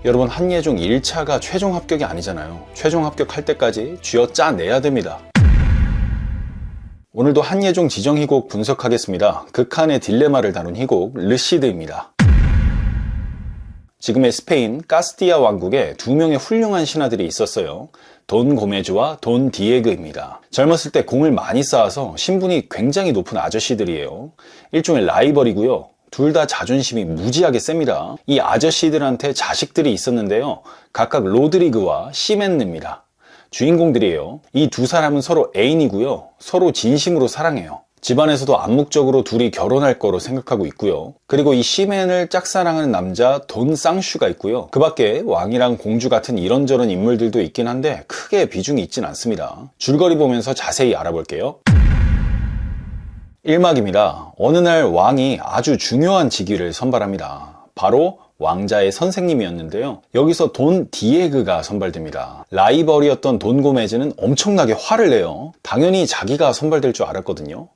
여러분, 한예종 1차가 최종 합격이 아니잖아요. 최종 합격할 때까지 쥐어 짜내야 됩니다. 오늘도 한예종 지정 희곡 분석하겠습니다. 극한의 딜레마를 다룬 희곡 르시드입니다. 지금의 스페인 카스티아 왕국에 두 명의 훌륭한 신하들이 있었어요. 돈 고메즈와 돈 디에그입니다. 젊었을 때 공을 많이 쌓아서 신분이 굉장히 높은 아저씨들이에요. 일종의 라이벌이고요. 둘 다 자존심이 무지하게 셉니다. 이 아저씨들한테 자식들이 있었는데요. 각각 로드리그와 시멘느입니다. 주인공들이에요. 이 두 사람은 서로 애인이고요. 서로 진심으로 사랑해요. 집안에서도 암묵적으로 둘이 결혼할 거로 생각하고 있고요. 그리고 이 시멘을 짝사랑하는 남자 돈 쌍슈가 있고요. 그 밖에 왕이랑 공주 같은 이런저런 인물들도 있긴 한데 크게 비중이 있진 않습니다. 줄거리 보면서 자세히 알아볼게요. 1막입니다. 어느 날 왕이 아주 중요한 직위를 선발합니다. 바로 왕자의 선생님이었는데요. 여기서 돈 디에그가 선발됩니다. 라이벌이었던 돈 고메즈는 엄청나게 화를 내요. 당연히 자기가 선발될 줄 알았거든요.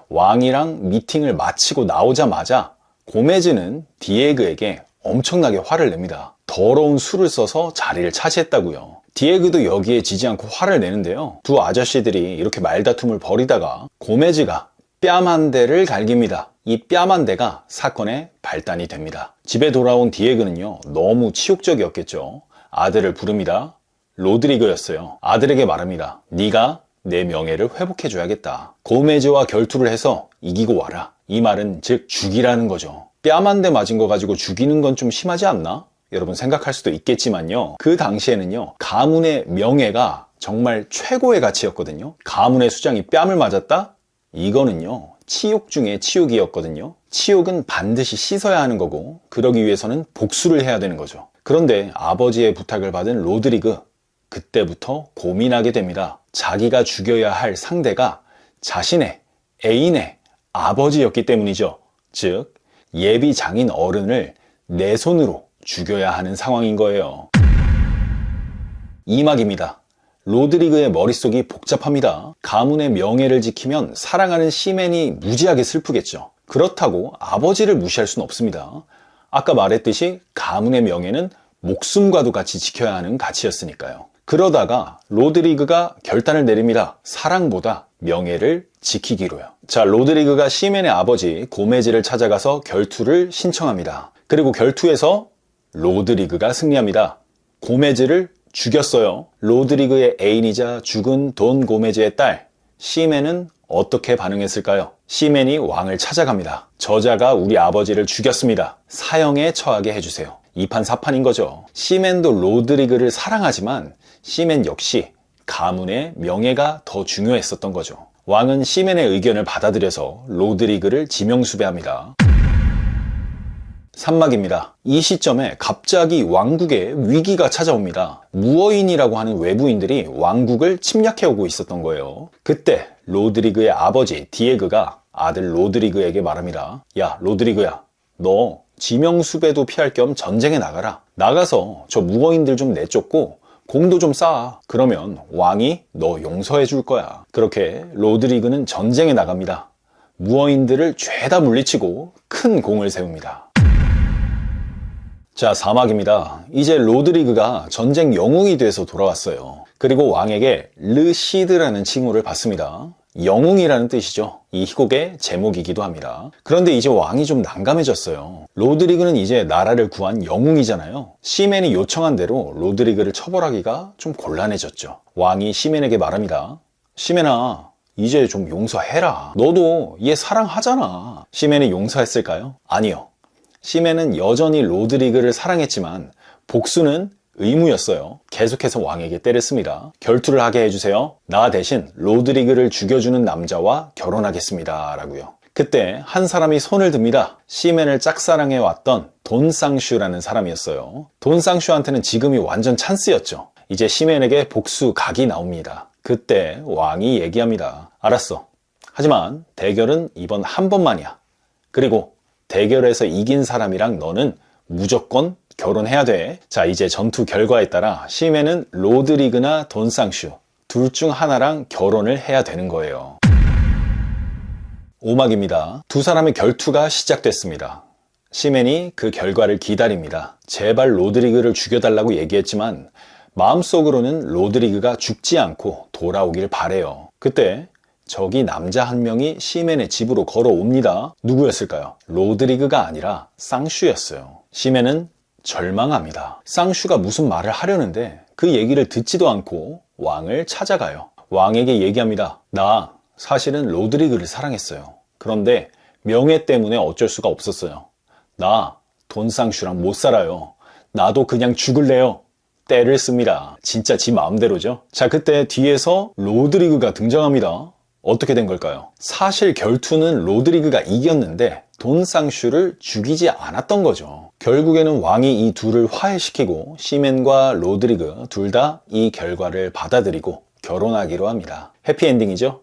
왕이랑 미팅을 마치고 나오자마자 고메즈는 디에그에게 엄청나게 화를 냅니다. 더러운 술을 써서 자리를 차지했다고요. 디에그도 여기에 지지 않고 화를 내는데요. 두 아저씨들이 이렇게 말다툼을 벌이다가 고메즈가 뺨 한 대를 갈깁니다. 이 뺨 한 대가 사건의 발단이 됩니다. 집에 돌아온 디에그는요, 너무 치욕적이었겠죠. 아들을 부릅니다. 로드리그였어요. 아들에게 말합니다. 네가 내 명예를 회복해줘야겠다. 고메즈와 결투를 해서 이기고 와라. 이 말은 즉 죽이라는 거죠. 뺨 한 대 맞은 거 가지고 죽이는 건 좀 심하지 않나? 여러분 생각할 수도 있겠지만요. 그 당시에는요, 가문의 명예가 정말 최고의 가치였거든요. 가문의 수장이 뺨을 맞았다? 이거는요, 치욕 중에 치욕이었거든요. 치욕은 반드시 씻어야 하는 거고, 그러기 위해서는 복수를 해야 되는 거죠. 그런데 아버지의 부탁을 받은 로드리그, 그때부터 고민하게 됩니다. 자기가 죽여야 할 상대가 자신의 애인의 아버지였기 때문이죠. 즉, 예비 장인 어른을 내 손으로 죽여야 하는 상황인 거예요. 2막입니다. 로드리그의 머릿속이 복잡합니다. 가문의 명예를 지키면 사랑하는 시멘이 무지하게 슬프겠죠. 그렇다고 아버지를 무시할 수는 없습니다. 아까 말했듯이 가문의 명예는 목숨과도 같이 지켜야 하는 가치였으니까요. 그러다가 로드리그가 결단을 내립니다. 사랑보다 명예를 지키기로요. 자, 로드리그가 시멘의 아버지 고메즈를 찾아가서 결투를 신청합니다. 그리고 결투에서 로드리그가 승리합니다. 고메즈를 죽였어요. 로드리그의 애인이자 죽은 돈 고메즈의 딸 시멘은 어떻게 반응했을까요? 시멘이 왕을 찾아갑니다. 저자가 우리 아버지를 죽였습니다. 사형에 처하게 해주세요. 2판 4판인 거죠. 시멘도 로드리그를 사랑하지만 시멘 역시 가문의 명예가 더 중요했었던 거죠. 왕은 시멘의 의견을 받아들여서 로드리그를 지명수배합니다. 3막입니다. 이 시점에 갑자기 왕국에 위기가 찾아옵니다. 무어인이라고 하는 외부인들이 왕국을 침략해오고 있었던 거예요. 그때 로드리그의 아버지 디에그가 아들 로드리그에게 말합니다. 야, 로드리그야, 너 지명수배도 피할 겸 전쟁에 나가라. 나가서 저 무어인들 좀 내쫓고 공도 좀 쌓아. 그러면 왕이 너 용서해 줄 거야. 그렇게 로드리그는 전쟁에 나갑니다. 무어인들을 죄다 물리치고 큰 공을 세웁니다. 자, 4막입니다. 이제 로드리그가 전쟁 영웅이 돼서 돌아왔어요. 그리고 왕에게 르시드라는 칭호를 받습니다. 영웅이라는 뜻이죠. 이 희곡의 제목이기도 합니다. 그런데 이제 왕이 좀 난감해졌어요. 로드리그는 이제 나라를 구한 영웅이잖아요. 시멘이 요청한 대로 로드리그를 처벌하기가 좀 곤란해졌죠. 왕이 시멘에게 말합니다. 시멘아, 이제 좀 용서해라. 너도 얘 사랑하잖아. 시멘이 용서했을까요? 아니요. 시멘은 여전히 로드리그를 사랑했지만 복수는 의무였어요. 계속해서 왕에게 때렸습니다. 결투를 하게 해주세요. 나 대신 로드리그를 죽여주는 남자와 결혼하겠습니다. 라고요. 그때 한 사람이 손을 듭니다. 시멘을 짝사랑해왔던 돈 쌍슈라는 사람이었어요. 돈 쌍슈한테는 지금이 완전 찬스였죠. 이제 시멘에게 복수 각이 나옵니다. 그때 왕이 얘기합니다. 알았어. 하지만 대결은 이번 한 번만이야. 그리고 대결에서 이긴 사람이랑 너는 무조건 결혼해야 돼. 자, 이제 전투 결과에 따라 시멘은 로드리그나 돈 쌍슈 둘 중 하나랑 결혼을 해야 되는 거예요. 5막입니다. 두 사람의 결투가 시작됐습니다. 시멘이 그 결과를 기다립니다. 제발 로드리그를 죽여달라고 얘기했지만 마음속으로는 로드리그가 죽지 않고 돌아오길 바래요. 그때 저기 남자 한 명이 시멘의 집으로 걸어옵니다. 누구였을까요? 로드리그가 아니라 쌍슈였어요. 시멘은 절망합니다. 쌍슈가 무슨 말을 하려는데 그 얘기를 듣지도 않고 왕을 찾아가요. 왕에게 얘기합니다. 나 사실은 로드리그를 사랑했어요. 그런데 명예 때문에 어쩔 수가 없었어요. 나 돈 쌍슈랑 못 살아요. 나도 그냥 죽을래요. 때를 씁니다. 진짜 지 마음대로죠. 자, 그때 뒤에서 로드리그가 등장합니다. 어떻게 된 걸까요? 사실 결투는 로드리그가 이겼는데 돈 쌍슈를 죽이지 않았던 거죠. 결국에는 왕이 이 둘을 화해시키고 시멘과 로드리그 둘 다 이 결과를 받아들이고 결혼하기로 합니다. 해피엔딩이죠?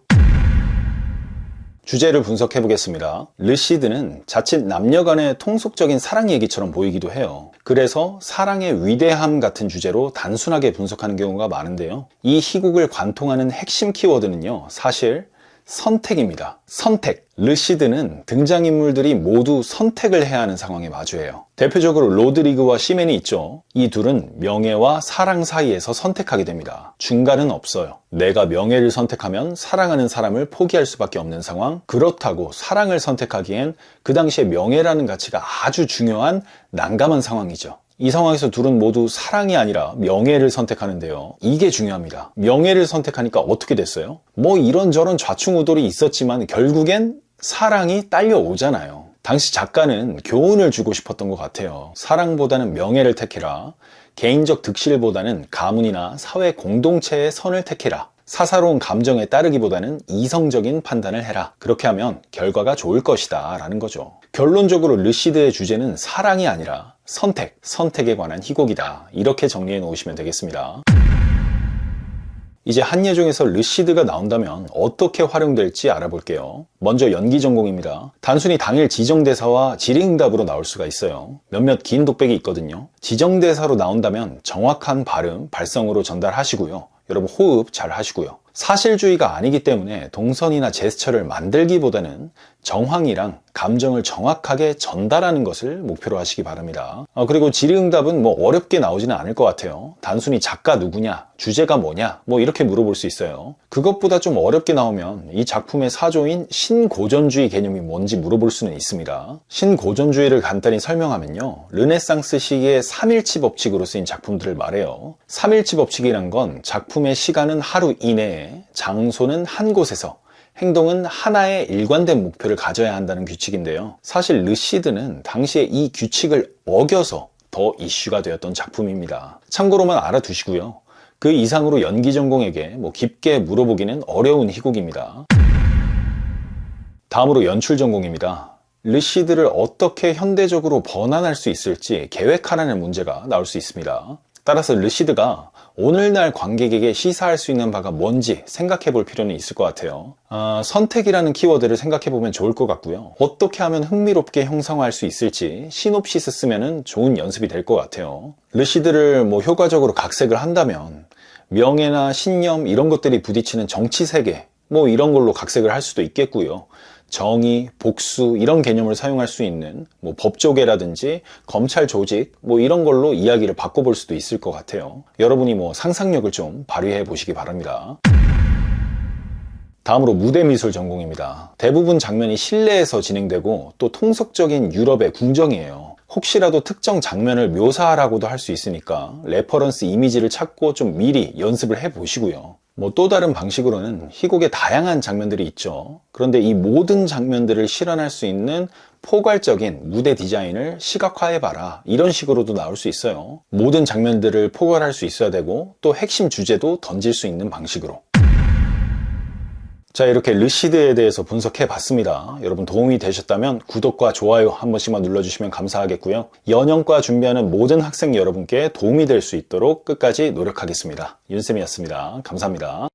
주제를 분석해 보겠습니다. 르시드는 자칫 남녀 간의 통속적인 사랑 얘기처럼 보이기도 해요. 그래서 사랑의 위대함 같은 주제로 단순하게 분석하는 경우가 많은데요. 이 희곡을 관통하는 핵심 키워드는요, 사실 선택입니다. 선택. 르시드는 등장인물들이 모두 선택을 해야 하는 상황에 마주해요. 대표적으로 로드리그와 시멘이 있죠. 이 둘은 명예와 사랑 사이에서 선택하게 됩니다. 중간은 없어요. 내가 명예를 선택하면 사랑하는 사람을 포기할 수밖에 없는 상황. 그렇다고 사랑을 선택하기엔 그 당시에 명예라는 가치가 아주 중요한 난감한 상황이죠. 이 상황에서 둘은 모두 사랑이 아니라 명예를 선택하는데요. 이게 중요합니다. 명예를 선택하니까 어떻게 됐어요? 뭐 이런저런 좌충우돌이 있었지만 결국엔 사랑이 딸려오잖아요. 당시 작가는 교훈을 주고 싶었던 것 같아요. 사랑보다는 명예를 택해라. 개인적 득실보다는 가문이나 사회 공동체의 선을 택해라. 사사로운 감정에 따르기보다는 이성적인 판단을 해라. 그렇게 하면 결과가 좋을 것이다 라는 거죠. 결론적으로 르시드의 주제는 사랑이 아니라 선택에 관한 희곡이다. 이렇게 정리해 놓으시면 되겠습니다. 이제 한예종에서 르시드가 나온다면 어떻게 활용될지 알아볼게요. 먼저 연기 전공입니다. 단순히 당일 지정대사와 질의응답으로 나올 수가 있어요. 몇몇 긴 독백이 있거든요. 지정대사로 나온다면 정확한 발음, 발성으로 전달하시고요. 여러분 호흡 잘 하시고요. 사실주의가 아니기 때문에 동선이나 제스처를 만들기보다는 정황이랑 감정을 정확하게 전달하는 것을 목표로 하시기 바랍니다. 그리고 질의응답은 뭐 어렵게 나오지는 않을 것 같아요. 단순히 작가 누구냐, 주제가 뭐냐, 뭐 이렇게 물어볼 수 있어요. 그것보다 좀 어렵게 나오면 이 작품의 사조인 신고전주의 개념이 뭔지 물어볼 수는 있습니다. 신고전주의를 간단히 설명하면요, 르네상스 시기의 3일치 법칙으로 쓰인 작품들을 말해요. 3일치 법칙이란 건 작품의 시간은 하루 이내에, 장소는 한 곳에서, 행동은 하나의 일관된 목표를 가져야 한다는 규칙인데요. 사실 르시드는 당시에 이 규칙을 어겨서 더 이슈가 되었던 작품입니다. 참고로만 알아두시고요. 그 이상으로 연기 전공에게 깊게 물어보기는 어려운 희곡입니다. 다음으로 연출 전공입니다. 르시드를 어떻게 현대적으로 번안할 수 있을지 계획하라는 문제가 나올 수 있습니다. 따라서 르시드가 오늘날 관객에게 시사할 수 있는 바가 뭔지 생각해 볼 필요는 있을 것 같아요. 선택이라는 키워드를 생각해 보면 좋을 것 같고요. 어떻게 하면 흥미롭게 형성할 수 있을지 시놉시스 쓰면은 좋은 연습이 될 것 같아요. 르시드를 효과적으로 각색을 한다면 명예나 신념 이런 것들이 부딪히는 정치 세계 이런 걸로 각색을 할 수도 있겠고요. 정의, 복수 이런 개념을 사용할 수 있는 법조계라든지 검찰 조직 이런 걸로 이야기를 바꿔볼 수도 있을 것 같아요. 여러분이 상상력을 좀 발휘해 보시기 바랍니다. 다음으로 무대미술 전공입니다. 대부분 장면이 실내에서 진행되고 또 통속적인 유럽의 궁정이에요. 혹시라도 특정 장면을 묘사하라고도 할 수 있으니까 레퍼런스 이미지를 찾고 좀 미리 연습을 해 보시고요. 또 다른 방식으로는 희곡의 다양한 장면들이 있죠. 그런데 이 모든 장면들을 실현할 수 있는 포괄적인 무대 디자인을 시각화해봐라. 이런 식으로도 나올 수 있어요. 모든 장면들을 포괄할 수 있어야 되고 또 핵심 주제도 던질 수 있는 방식으로. 자, 이렇게 르시드에 대해서 분석해 봤습니다. 여러분 도움이 되셨다면 구독과 좋아요 한 번씩만 눌러주시면 감사하겠고요. 연영과 준비하는 모든 학생 여러분께 도움이 될 수 있도록 끝까지 노력하겠습니다. 윤쌤이었습니다. 감사합니다.